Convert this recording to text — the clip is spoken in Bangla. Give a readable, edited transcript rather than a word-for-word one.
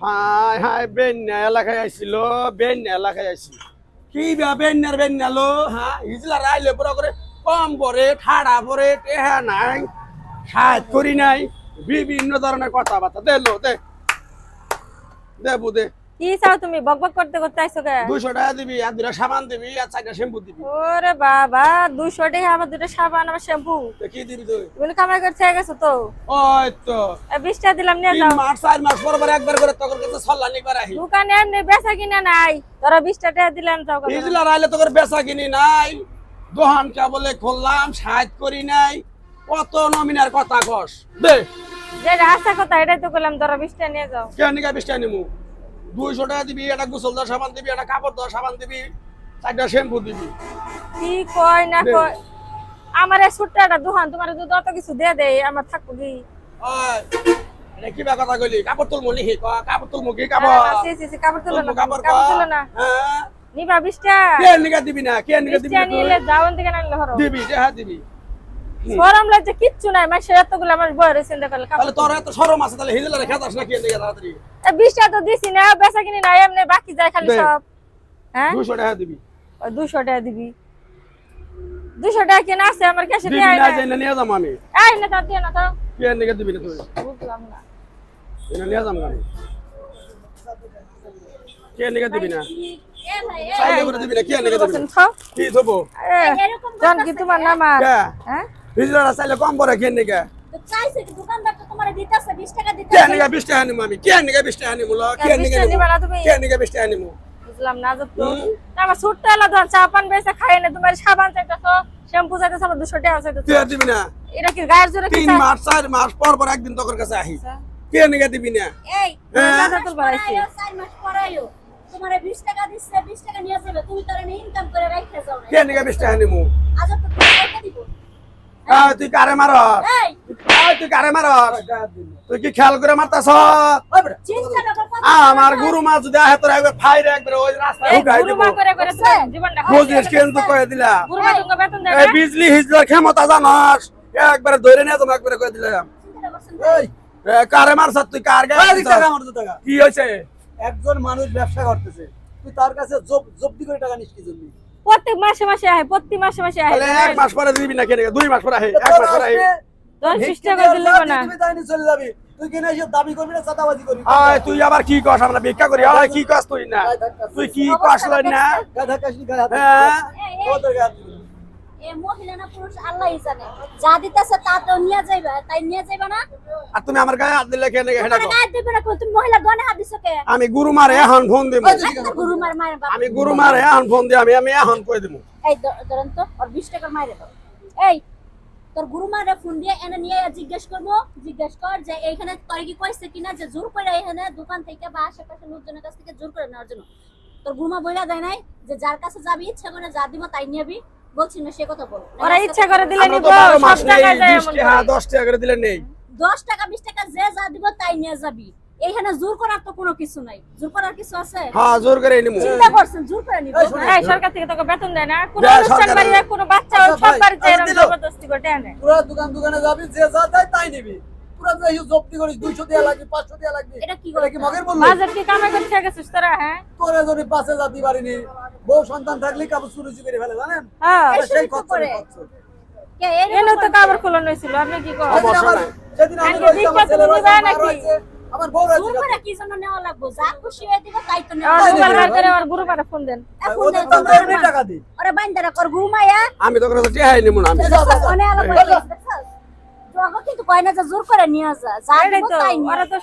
হাই হাই বেন্যা এলাকায় আইছিল বেন্যা এলাকায় আইছিল কি বা বেন্যার বেন্যালো হ্যাঁ হিজলা রাইলে পুরো করে কম করে ঠাড়া পরে টেহা নাই সাহায্য করি নাই বিভিন্ন ধরনের কথাবার্তা দেলো দে বুদে কি চাও তুমি বকবক করতে করতে আইছো কে 200 টাকা দিবি আর দুটা সাবান দিবি আর চারটা শ্যাম্পু দিবি ওরে বাবা 200 টাকা আবার দুটো সাবান আর শ্যাম্পু তো কি দিবি তুই তুমি কামাই করতে গেছো তো ওই তো 20 টাকা দিলাম নিয়ে 3 যাও মাস 4 মাস পর পর একবার করে তখন কাছে সল্লানি করাই দোকানে এমনি বেচা কিনা নাই তোরা 20 টাকা দিলাম যাও কথা হিজলা রাইলে তোর বেচা কিনি নাই দোহান কা বলে খুললাম সাহায্য করি নাই কত নমিনার কথা কস দে যে রাস্তা কথা এটাই তো কইলাম তোরা 20 টাকা নিয়ে যাও কেন নিকা 20 টাকা নিমু 200 টাকা দিবি একটা গোসল দেওয়া সাবান দিবি একটা কাপড় দেওয়া সাবান দিবি চারটা শ্যাম্পু দিবি কি কয় না কয় আমার এই সুট্টাটা দোকান তোমার যদি অত কিছু দিয়ে দেয় আমার থাকবো কি ওই এটা কি কথা কইলি কাপড় তুলমু লিখি কাপড় তুলমু কি কাপড় সি কাপড় তুলো না কাপড় কাপড় তুলো না হ্যাঁ নিবা 20 টাকা কেন নিকা দিবি না কেন নিকা দিবি 20 টাকা নিলে যাওন থেকে নাইলে হরো দিবি হ্যাঁ দিবি গরম লাগছে কিচ্ছু নাই মানে এতগুলো আমার বয়রে চিন্তা করলে তাহলে তোর এত শরম আছে তাহলে হিজলা রেখে দাস না কেন নিকা তাড়াতাড়ি 20 টাকা তো দিছি না বেচা কিনি না এমনি বাকি যায় খালি দে। সব হ্যাঁ 200 টাকা দিবি 200 টাকা দিবি 200 টাকা কেনা আছে আমার কাছে দিবি নিয়ে আয় না না যাই না নিয়ে যাম আমি আয় না তা দিয়ে না তো কেন নিকা দিবি না তুই বুঝলাম না এটা নিয়ে যাম আমি কেন নিকা দিবি না এ ভাই চাইলে করে দিবি না কেন নিকা দিবি না খাও কি থবো এরকম জান কি তোমার নাম আর কে হ্যাঁ হিজলা চাইলে কম করে কেন নিকা তো চাইছে কি দোকানদার তো তোমারে দিতেছে 20 টাকা কেন দিতেছে নিকা 20 টাকা নিমু আমি কেন নিকা 20 টাকা নিমু ল কেন 20 নিকা টাকা নিবা না তুমি? কেন নিকা 20 টাকা নিমু বুঝলাম না যত আমার সুটটা এলা ধর চা পান বেচা খাই না তোমার সাবান চাইতাছো শ্যাম্পু চাইতাছো আমার 200 টাকা চাইতাছো তুই দিবি না এটা কি গায়ের জোরে কি 3 মাস 4 মাস পর পর একদিন তোর কাছে আহি কেন নিকা দিবি না এই হ্যাঁ? দাদা তোর বাড়াইছে 4 মাস পরাইও তোমারে 20 টাকা দিচ্ছে 20 টাকা নিয়ে যাবে তুমি তোরে ইনকাম করে রাখতে যাও না কেন নিকা 20 টাকা নিমু আজ তো টাকা দিব তুই কারে মারস এই তুই কারে মারস তুই কি খেয়াল করে মারতাছ চিন্তা না কর আমার গুরু মা যদি আহে তোর একবার ফাইরে একবার ওই রাস্তায় এই ঢুকাই দিব গুরুমা করে করে তোর জীবনটা বুঝিস কিন্তু কয়ে দিলা গুরুমা তুমি বেতন দেবে এই বিজলি হিজলার ক্ষমতা জানাস একবারে ধরে নিয়ে তুমি একবারে কয়ে দিলাম চিন্তা করছেন কারে মারছ তুই কার গায়ে কি হয়েছে একজন মানুষ ব্যবসা করতেছে তুই তার কাছে জব্দি করে টাকা নিস কি জন্য প্রত্যেক মাসে মাসে আহে প্রতি মাসে মাসে আহে তাহলে 1 মাস পরে দিবি না কেন 2 মাস পরে আহে 1 মাস পরে আহে 20 টাকা দিলে না তুমি তাই নিয়ে চলে যাবি তুই কিনে এসে দাবি করবি না চাঁদাবাজি করবি আয় তুই আবার কি কস আমরা ভিক্ষা করি আয় কি কস তুই না তুই কি কস লই না গাধা কাশনি গায়ে হাত হ্যাঁ তোদের গায়ে হাত দিবি। এ মহিলা না পুরুষ আল্লাহই জানে যা দিতেছে তা তো নিয়ে যাইবা তাই নিয়ে যাইবা না আর তুমি আমার গায়ে হাত দিলে কেন হেডা তোমার গায়ে দিবে না তুমি মহিলা গনে হাত দিছো কে আমি গুরু মারে এখন ফোন দিব একটা গুরু মার মায়ের বাপ আমি গুরু মারে এখন ফোন দি আমি এখন কই দিব এই ধরেন তো আর 20 টাকা মাইরে দাও এই তোর গুরু মারে ফোন দিয়ে এনে নিয়ে জিজ্ঞেস কর যে এইখানে তোর কি কইছে কিনা যে জোর করে এখানে দোকান থেকে বা আশেপাশে লোকজনের কাছ থেকে জোর করে নেওয়ার জন্য তোর গুরুমা বইলা দেয় নাই যে যার কাছে যাবি ইচ্ছা করে যা দিব তাই নিবি বলছিস না সে কথা বল ওরা ইচ্ছা করে দিলে আমরা নিব তো 12 সব মাস নেই টাকা যায় 20 টাকা 10 টাকা করে দিলে নেই 10 টাকা 20 টাকা যে যা দিব তাই নিয়ে যাবি এইখানে জোর করার তো কোনো কিছু নাই জোর করার কিছু আছে হ্যাঁ জোর করে নিমু চিন্তা করছেন জোর করে নিব এই সরকার থেকে তোকে বেতন দেয় না কোন দেয় অনুষ্ঠান সরকার। বাড়িতে কোন বাচ্চা আচ্ছা সব ভাই, বাড়িতে আমি এরকম দিলাম। জবরদস্তি করে আনে পুরা দোকানে যাবি যে যা দেয় তাই নিবি পুরা যে জব্দি করিস 200 টাকা লাগবে 500 টাকা লাগবে এটা কি এটা কি মগের বললি বাজার কি কামে করতে গেছিস তোরা হ্যাঁ তোরে যদি পাশে জাতি পারিনি বউ সন্তান থাকলে কাপড় চুরি করে ফেলে জানেন হ্যাঁ আরে সেই শুরু খরচ করে। কে এনে তো কাবার খোলা হয়েছিল আপনি কি করেন সেদিন আমি আগে রয়েছি, আমার দীক্ষা ছেলে তুমি রয়েছে, নিবা আমার নাকি? রয়েছে, আমার বউ জোর রয়েছে করে কি জন্য নেওয়া লাগবে যা খুশি হয়ে দিব তাই তো নেওয়া আর লাগবে। মোবাইল বার করে আর গুরু পারে ফোন দেন এখন ওদের দেখ তো তোমার আমি টাকা দিই ওরে বাইন্দারা কর ঘুমায়া আমি তো কোনো টেহাই নিমু না আমি অনেক আলাদা জগা কিন্তু কয় না যে জোর করে নিয়ে যা যা এটাই দিব তো তাই নিয়ে ওরা তো